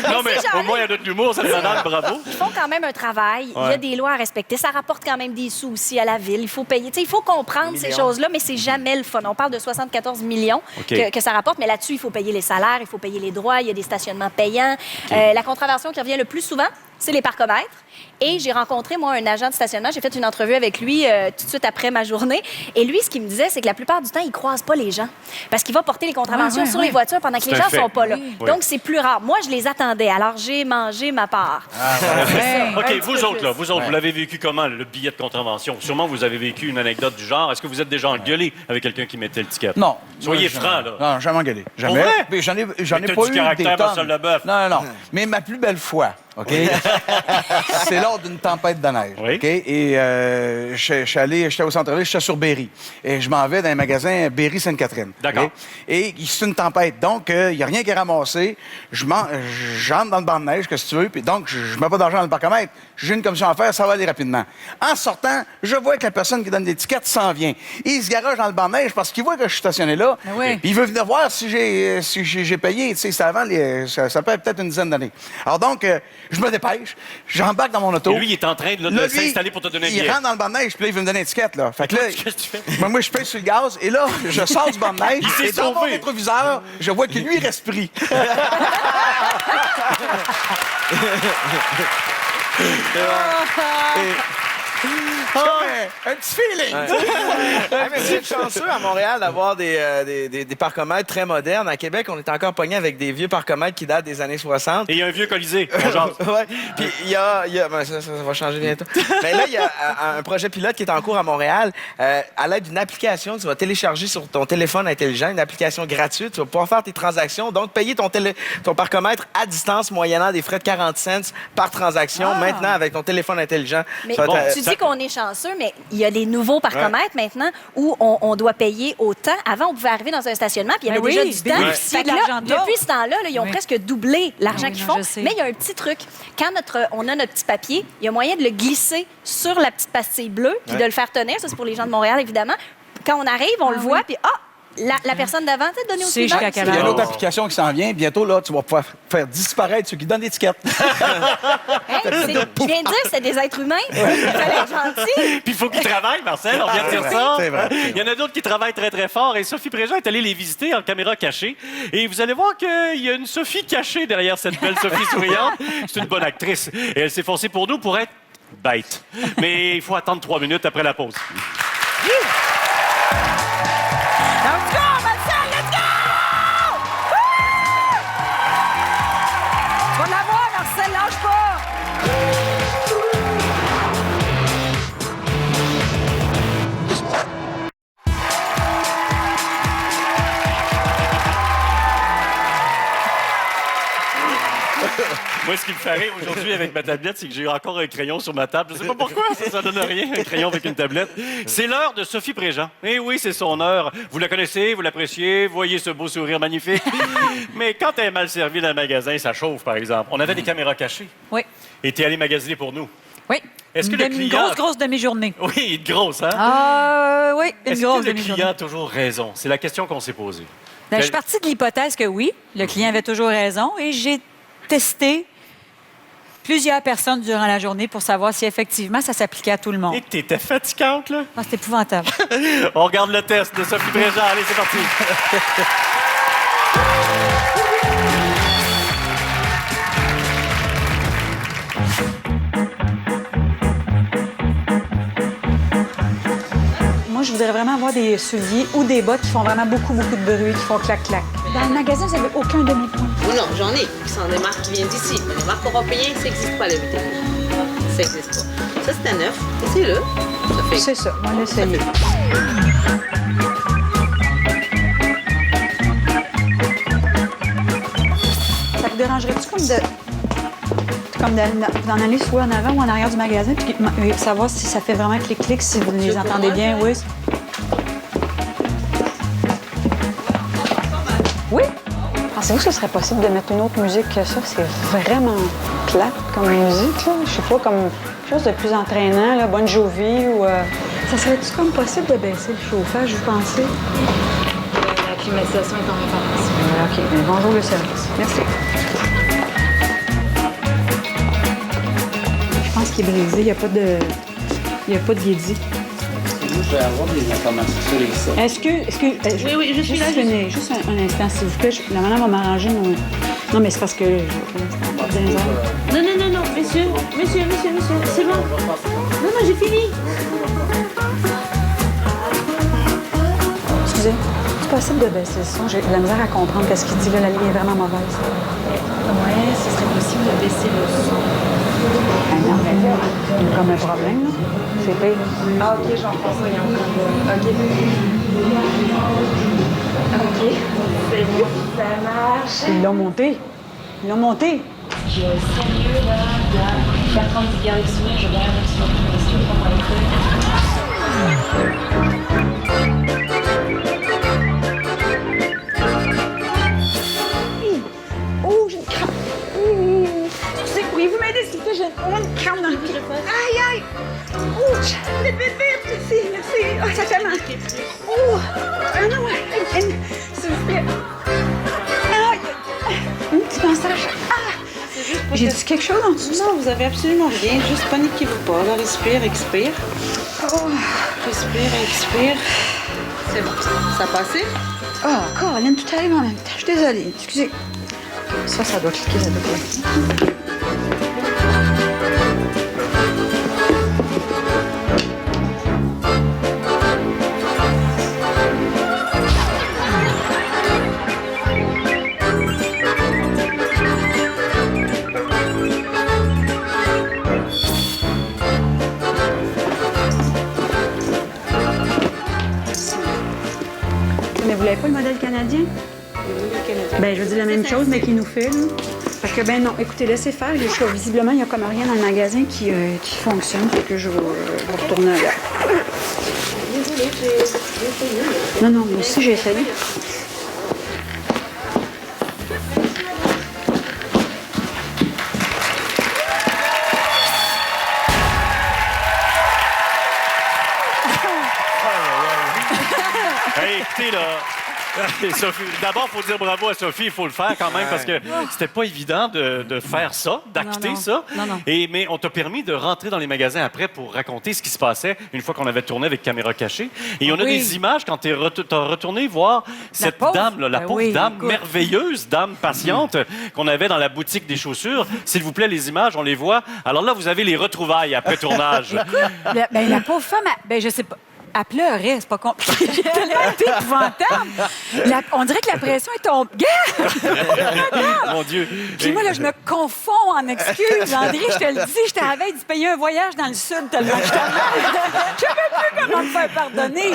Non, mais ces gens-là, au moins, il y a de l'humour, cette madame, bravo. ils font quand même un travail. Il y a des lois à respecter. Ça rapporte quand même des sous aussi à la ville. Il faut payer. Tu sais, il faut comprendre ces choses-là, mais c'est jamais le fun. On parle de 74 millions que ça rapporte, mais là-dessus, il faut payer les salaires, il faut payer les droits, il y a des stationnements payants. La contravention qui revient le plus souvent, c'est les parcomètres. Et j'ai rencontré, moi, un agent de stationnement. J'ai fait une entrevue avec lui tout de suite après ma journée. Et lui, ce qu'il me disait, c'est que la plupart du temps, il ne croise pas les gens. Parce qu'il va porter les contraventions sur les voitures pendant que les gens ne sont pas là. Oui. Donc, c'est plus rare. Moi, je les attendais. Alors, j'ai mangé ma part. OK, Un vous petit peu autres, là, plus. vous l'avez vécu comment, le billet de contravention? Sûrement, vous avez vécu une anecdote du genre. Est-ce que vous êtes déjà engueulé avec quelqu'un qui mettait l'étiquette? Non. Soyez Moi, franc, là. Non, jamais engueulé. Jamais. Pour vrai? Mais j'en ai Mais t'as pas du eu caractère, des tonnes. Marcel Leboeuf. Non. Mais ma plus belle fois, OK? C'est lors d'une tempête de neige. Oui. OK? Et j'étais au centre-ville, j'étais sur Berry. Et je m'en vais dans un magasin Berry-Sainte-Catherine. D'accord. OK? Et c'est une tempête. Donc, il n'y a rien qui est ramassé. J'entre dans le banc de neige, qu'est-ce que tu veux. Puis donc, je mets pas d'argent dans le parcomètre. J'ai une commission à faire, ça va aller rapidement. En sortant, je vois que la personne qui donne l'étiquette s'en vient. Il se garage dans le banc de neige parce qu'il voit que je suis stationné là. oui. Puis il veut venir voir si j'ai payé. Tu sais, c'était avant, ça peut être peut-être une dizaine d'années. Alors donc, je me dépêche, j'embarque dans mon auto. Et lui, il est en train de Là, lui, s'installer pour te donner un il billet. rentre dans le banc de neige, puis là, il veut me donner une étiquette, là. Fait que là, Qu'est-ce que tu fais? moi, je pèse sur le gaz, et là, je sors du banc de neige, Il s'est et dans mon sauvé. rétroviseur, je vois que lui, il reste pris. Un petit feeling. Ouais, mais vous êtes chanceux à Montréal d'avoir des parcomètres très modernes. À Québec, on est encore pogné avec des vieux parcomètres qui datent des années 60. Et il y a un vieux Colisée. Bonjour. Ouais. Puis il y a ben, ça va changer bientôt. Mais là, il y a un projet pilote qui est en cours à Montréal. À l'aide d'une application que tu vas télécharger sur ton téléphone intelligent, une application gratuite. Tu vas pouvoir faire tes transactions, donc payer ton parcomètre à distance moyennant des frais de 40 cents par transaction. Maintenant, avec ton téléphone intelligent. Mais ça va tu dis qu'on est chanceux, mais il y a des nouveaux parcomètres maintenant où on doit payer autant. Avant, on pouvait arriver dans un stationnement puis il y avait déjà du temps. bénéficier Fait de que là, l'argent de l'autre. depuis ce temps-là, là, ils ont presque doublé l'argent Oui, qu'ils non, font. je sais. Mais il y a un petit truc. Quand on a notre petit papier, il y a moyen de le glisser sur la petite pastille bleue puis de le faire tenir. Ça, c'est pour les gens de Montréal, évidemment. Quand on arrive, on le voit, puis la personne d'avant, tu sais, donner au sais suivant. jusqu'à quelle Il y a une heure. autre application qui s'en vient. Bientôt, là, tu vas pouvoir faire disparaître ceux qui donnent l'étiquette. Hey, je viens de dire, c'est des êtres humains. Il fallait être gentil. Puis il faut qu'ils travaillent, Marcel, on vient de dire ça. C'est vrai. Il y en a d'autres qui travaillent très, très fort. Et Sophie Préjean est allée les visiter en caméra cachée. Et vous allez voir qu'il y a une Sophie cachée derrière cette belle Sophie souriante. C'est une bonne actrice. Et elle s'est forcée pour nous pour être bête. Mais il faut attendre 3 minutes après la pause. Let's go, Marcel, let's go! Tu vas l'avoir, Marcel, lâche pas! Moi, ce qui me fait rire aujourd'hui avec ma tablette, c'est que j'ai encore un crayon sur ma table. Je sais pas pourquoi, ça donne rien, un crayon avec une tablette. C'est l'heure de Sophie Préjean. Eh oui, c'est son heure. Vous la connaissez, vous l'appréciez, voyez ce beau sourire magnifique. Mais quand elle est mal servie dans le magasin, ça chauffe, par exemple. On avait des caméras cachées. Oui. Et t'es allé magasiner pour nous. Oui. Est-ce que le Une client... grosse demi-journée. Oui, grosse, hein? Oui, une Est-ce grosse que le demi-journée. client a toujours raison? C'est la question qu'on s'est posée. Ben, je suis partie de l'hypothèse que oui, le client avait toujours raison et j'ai testé plusieurs personnes durant la journée pour savoir si effectivement ça s'appliquait à tout le monde. Et que t'étais fatigante, là? Ah, c'est épouvantable. On regarde le test de Sophie Préjean. Allez, c'est parti. Moi, je voudrais vraiment avoir des souliers ou des bottes qui font vraiment beaucoup de bruit, qui font clac-clac. Dans le magasin, vous n'avez aucun demi-point. Non, j'en ai. Ce sont des marques qui viennent d'ici. Mais les marques européennes, ça n'existe pas, les vétérinaires. Ça n'existe pas. Ça, c'est un neuf. Essayez-le. Ça fait... C'est ça, on va l'essayer. Ça te dérangerait-tu d'en aller soit en avant ou en arrière du magasin, puis savoir si ça fait vraiment clic-clic, si vous les entendez bien, oui? Oui? Pensez-vous que ce serait possible de mettre une autre musique que ça? C'est vraiment plate comme musique, là. Je sais pas, comme quelque chose de plus entraînant, là, Bon Jovi ou... Ça serait-tu comme possible de baisser le chauffage, vous pensez? La climatisation est en réparation. OK. Bonjour le service. Merci. Je pense qu'il est brisé. Il n'y a pas de guédis. Je vais avoir des informations sur les sites. Oui, je suis là. Juste un instant, s'il vous plaît. La madame va m'arranger mon... Non, mais c'est parce que... Non, monsieur. C'est bon. Non, j'ai fini. Excusez. C'est possible de baisser le son? J'ai de la misère à comprendre qu'est-ce qu'il dit. Là, la ligne est vraiment mauvaise. Ouais, ce serait possible de baisser le son. Ah non, mais il y a comme un problème, là. C'est pire. Ah, OK, j'en pense ça. OK. OK. C'est bon. Ça marche. Ils l'ont monté. Je suis sérieux, là. Bertrand dit garder le sourire, je regarde sur le monsieur, comment elle fait. Oh, j'ai une crampe. Excusez, pourriez-vous m'aider, s'il vous plaît? J'ai une crampe dans le pied. Aïe! Ouch! Vite! Merci. Ah, ça fait mal. Oh! Ah non, s'il vous plaît. Aïe! Un petit massage. Ah! J'ai dit quelque chose en dessous? Non, vous avez absolument rien. Juste paniquez-vous pas. Là, respire, expire. Oh! Respire, expire. C'est bon. Ça a passé? Oh, Caroline, tout arrive en même temps. Je suis désolée. Excusez. Ça doit cliquer, ça doit cliquer. l'avez pas le modèle canadien? Ben, je veux dire la même chose, mais qui nous fait, là. Fait que, ben non, écoutez, laissez faire. Visiblement, il n'y a comme rien dans le magasin qui fonctionne. Fait que je vais retourner ailleurs. Désolée, j'ai essayé. Non, moi aussi, j'ai essayé. Hey, écoutez, là. Sophie, d'abord, il faut dire bravo à Sophie, il faut le faire quand même, parce que c'était pas évident de faire ça, d'acter ça. Non. Mais on t'a permis de rentrer dans les magasins après pour raconter ce qui se passait une fois qu'on avait tourné avec caméra cachée. Et on a des images quand t'as retourné voir cette dame, là, la pauvre dame, merveilleuse dame patiente qu'on avait dans la boutique des chaussures. S'il vous plaît, les images, on les voit. Alors là, vous avez les retrouvailles après tournage. La pauvre femme, je sais pas. Elle pleurait, c'est pas compliqué. Elle a été épouvantable. On dirait que la pression est tombée. Mon Dieu. Puis moi, là, je me confonds en excuses. André, je te le dis, j'étais à la veille de payer un voyage dans le sud tellement que j'étais mal. Je savais plus comment me faire pardonner.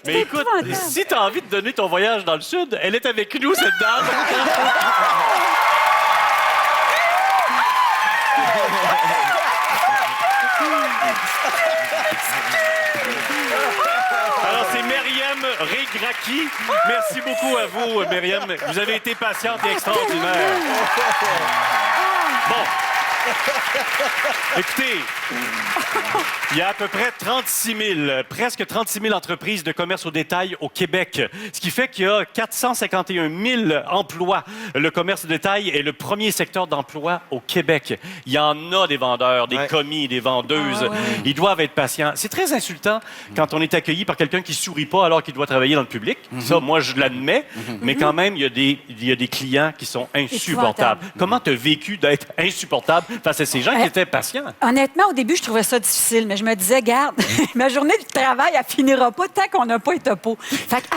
Mais écoute, si tu as envie de donner ton voyage dans le sud, elle est avec nous, cette dame. Alors, c'est Myriam Regraki. Merci beaucoup à vous, Myriam. Vous avez été patiente et extraordinaire. Bon. Écoutez, il y a à peu près 36 000, presque 36 000 entreprises de commerce au détail au Québec, ce qui fait qu'il y a 451 000 emplois. Le commerce au détail est le premier secteur d'emploi au Québec. Il y en a des vendeurs, des commis, des vendeuses. Ils doivent être patients. C'est très insultant quand on est accueilli par quelqu'un qui sourit pas alors qu'il doit travailler dans le public. Ça, moi, je l'admets, mais quand même, il y a des clients qui sont insupportables. Comment tu as vécu d'être insupportable face à ces gens qui étaient patients? Honnêtement, au début, je trouvais ça difficile, mais je me disais, garde, ma journée de travail, elle finira pas tant qu'on n'a pas été topo. Fait que,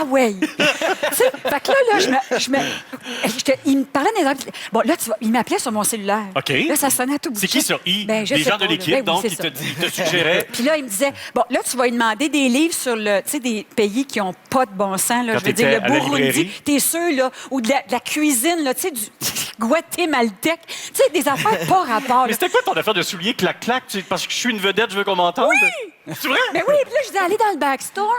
fait que il me parlait des... Bon, là, il m'appelait sur mon cellulaire. OK. Là, ça sonnait à tout bout. C'est qui sur I? Des gens de l'équipe, donc, oui, qui te suggéraient. Puis là, il me disait, bon, là, tu vas lui demander des livres sur des pays qui n'ont pas de bon sens, là. Quand Je veux dire, le t'étais à la Burundi, librairie. t'es sûr, là, ou de la cuisine, là, tu sais, du guatémaltèque. Tu sais, des affaires pas rapport. Mais c'était quoi ton affaire de souliers clac-clac? Parce que je suis une vedette, je veux qu'on m'entende? Oui! C'est vrai? Mais oui, puis là, je dis, allez dans le backstore.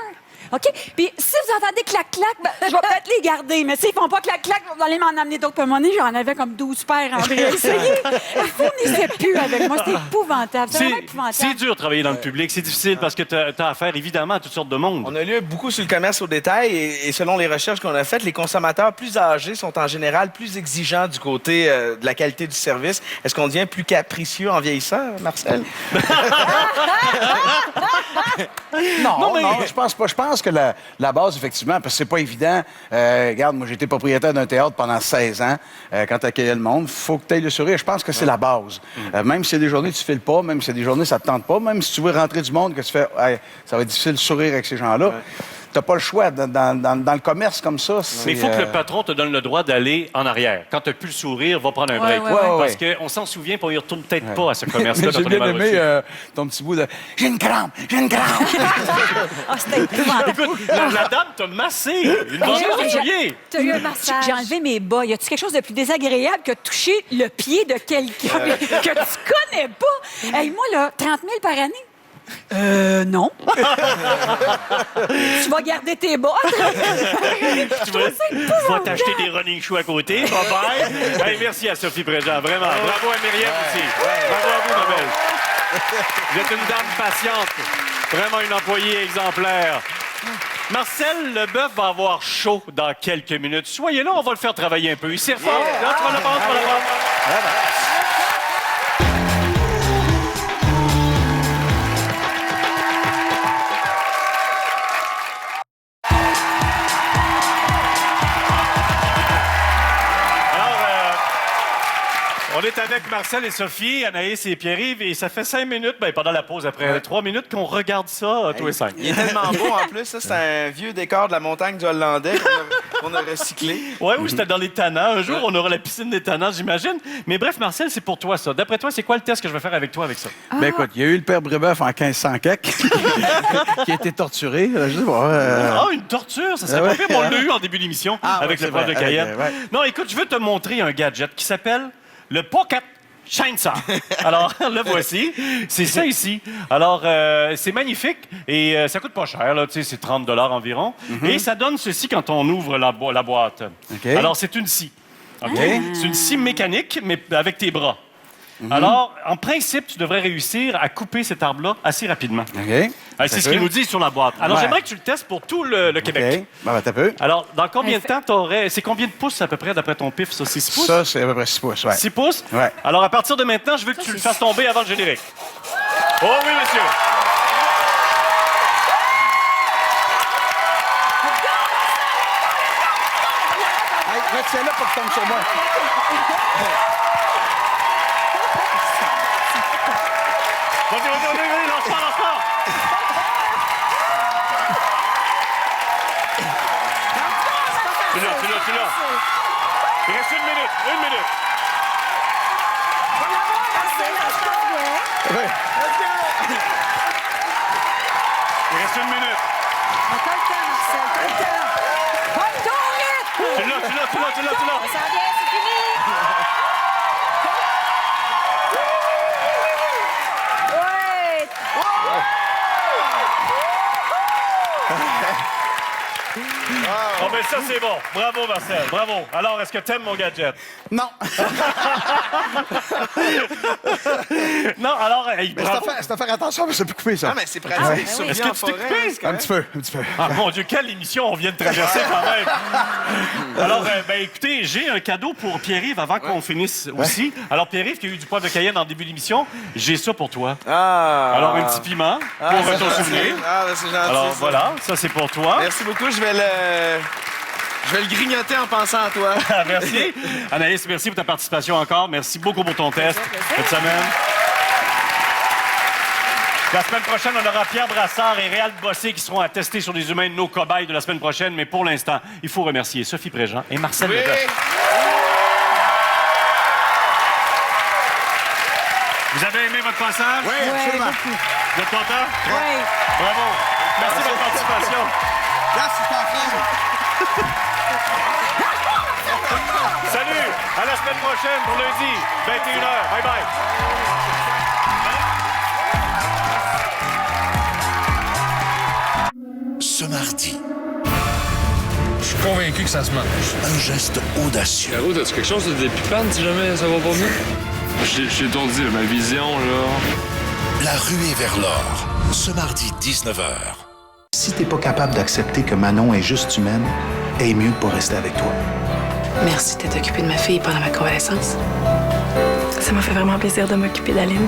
OK? Puis si vous entendez clac-clac, ben, je vais peut-être les garder. Mais s'ils font pas clac-clac, vous allez m'en amener d'autres. Puis à un moment donné, j'en avais comme 12 paires en vrai. Essayez. Vous n'essayez plus avec moi. C'était épouvantable. C'est vraiment épouvantable. C'est dur de travailler dans le public. C'est difficile parce que tu as affaire, évidemment, à toutes sortes de monde. On a lu beaucoup sur le commerce au détail et selon les recherches qu'on a faites, les consommateurs plus âgés sont en général plus exigeants du côté de la qualité du service. Est-ce qu'on devient plus capricieux en vieillissant, Marcel? Non, je pense pas. Je pense que la base, effectivement, parce que c'est pas évident. Regarde, moi, j'ai été propriétaire d'un théâtre pendant 16 ans. Quand tu accueillais le monde, faut que tu ailles le sourire. Je pense que c'est la base. Même si y a des journées tu files pas, même si y a des journées ça te tente pas, même si tu veux rentrer du monde, que tu fais, hey, ça va être difficile de sourire avec ces gens-là. T'as pas le choix. Dans le commerce comme ça, mais il faut que le patron te donne le droit d'aller en arrière. Quand tu n'as plus le sourire, va prendre un break. Parce qu'on s'en souvient, puis on y retourne peut-être pas à ce commerce-là. J'ai bien aimé ton petit bout de « J'ai une crampe! J'ai une crampe! » C'était épouvantable. Écoute, la dame t'a massé. Une vengeance de souliers. T'as eu un massage. J'ai enlevé mes bas. Y a-tu quelque chose de plus désagréable que de toucher le pied de quelqu'un que tu connais pas? Hey, moi, là, 30 000 par année? Non. Tu vas garder tes bottes. Tu vas t'acheter des running shoes à côté. Bye-bye. Hey, merci à Sophie Préjean, vraiment. Bravo à Myriam aussi. Bravo à vous, Nobel. Vous êtes une dame patiente. Vraiment une employée exemplaire. Marcel Leboeuf va avoir chaud dans quelques minutes. Soyez là, on va le faire travailler un peu. Il s'est fort. Là, tu vas le prendre, tu vas le prendre. On est avec Marcel et Sophie, Anaïs et Pierre-Yves, et ça fait 5 minutes, pendant la pause, après 3 minutes, qu'on regarde ça, tous les 5. Il est tellement beau, en plus. Ça, c'est un vieux décor de la montagne du Hollandais qu'on a recyclé. Ouais, ou c'était dans les tannants. Un jour, on aura la piscine des tannants, j'imagine. Mais bref, Marcel, c'est pour toi, ça. D'après toi, c'est quoi le test que je vais faire avec toi avec ça? Ben écoute, il y a eu le père Brébeuf en 1500 quelque qui a été torturé. Je sais pas. Ah, une torture, ça serait pas pire, mais on l'a eu en début d'émission avec le prof de Cayenne. Ouais. Non, écoute, je veux te montrer un gadget qui s'appelle le Pocket Chainsaw. Alors, le voici. C'est ça ici. Alors, c'est magnifique et ça coûte pas cher, là, tu sais, c'est 30 $ environ. Et ça donne ceci quand on ouvre la boîte. OK. Alors, c'est une scie. OK? OK. C'est une scie mécanique, mais avec tes bras. Alors, en principe, tu devrais réussir à couper cet arbre-là assez rapidement. OK. C'est ce qu'il nous dit sur la boîte. Alors, Ouais. j'aimerais que tu le testes pour tout le Québec. OK. Ben, t'as peu. Alors, dans combien de temps t'aurais... C'est combien de pouces à peu près d'après ton pif, ça? C'est 6 pouces? Ça, c'est à peu près 6 pouces, ouais. 6 pouces? Ouais. Alors, à partir de maintenant, je veux que tu le fasses tomber avant le générique. Oh oui, monsieur! Hey, retiens-le pour qu'il tombe sur moi. Vas-y, lance-toi! Tu l'as. Il reste une minute. Ouais. Il reste une minute. Tu l'as. Ça vient, c'est fini! Ouais! Oh, ben ça, c'est bon. Bravo, Marcel. Bravo. Alors, est-ce que t'aimes mon gadget? Non. Non, alors, hey, bravo. C'est à faire attention, mais ça peut couper, ça. Ah, mais c'est pratique. Survie Est-ce que en tu t'es forêt, coupé? c'est correct. Un petit peu. Ah, mon Dieu, quelle émission on vient de traverser quand même. Alors, ben écoutez, j'ai un cadeau pour Pierre-Yves avant qu'on finisse aussi. Alors, Pierre-Yves, qui a eu du poivre de Cayenne en début d'émission, j'ai ça pour toi. Ah. Alors, un petit piment pour c'est ton gentil. souvenir. Ah, ben, c'est gentil. Alors, ça. voilà, ça, c'est pour toi. Merci beaucoup. Je vais le grignoter en pensant à toi. Merci. Anaïs, merci pour ta participation encore. Merci beaucoup pour ton test cette semaine. La semaine prochaine, on aura Pierre Brassard et Réal Bossé qui seront à tester sur des humains nos cobayes de la semaine prochaine. Mais pour l'instant, il faut remercier Sophie Préjean et Marcel Oui. Leboeuf. Vous avez aimé votre passage? Oui, absolument. Vous êtes content? Oui. Bravo. Merci de votre participation. Là, c'est pas grave. Salut! À la semaine prochaine pour lundi, 21h. Bye bye. Ce mardi, Je suis convaincu que ça se mange. un geste audacieux. Caro, t'as-tu quelque chose de dépipante si jamais ça va pas bien? J'ai ton dit, ma vision, là. La ruée vers l'or. Ce mardi, 19h. Si t'es pas capable d'accepter que Manon est juste humaine, elle est mieux de pas rester avec toi. Merci d'être occupé de ma fille pendant ma convalescence. Ça m'a fait vraiment plaisir de m'occuper d'Aline.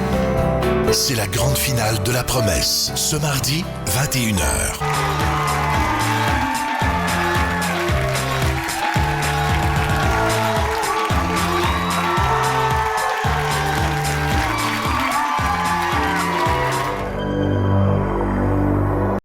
C'est la grande finale de La Promesse. Ce mardi, 21h.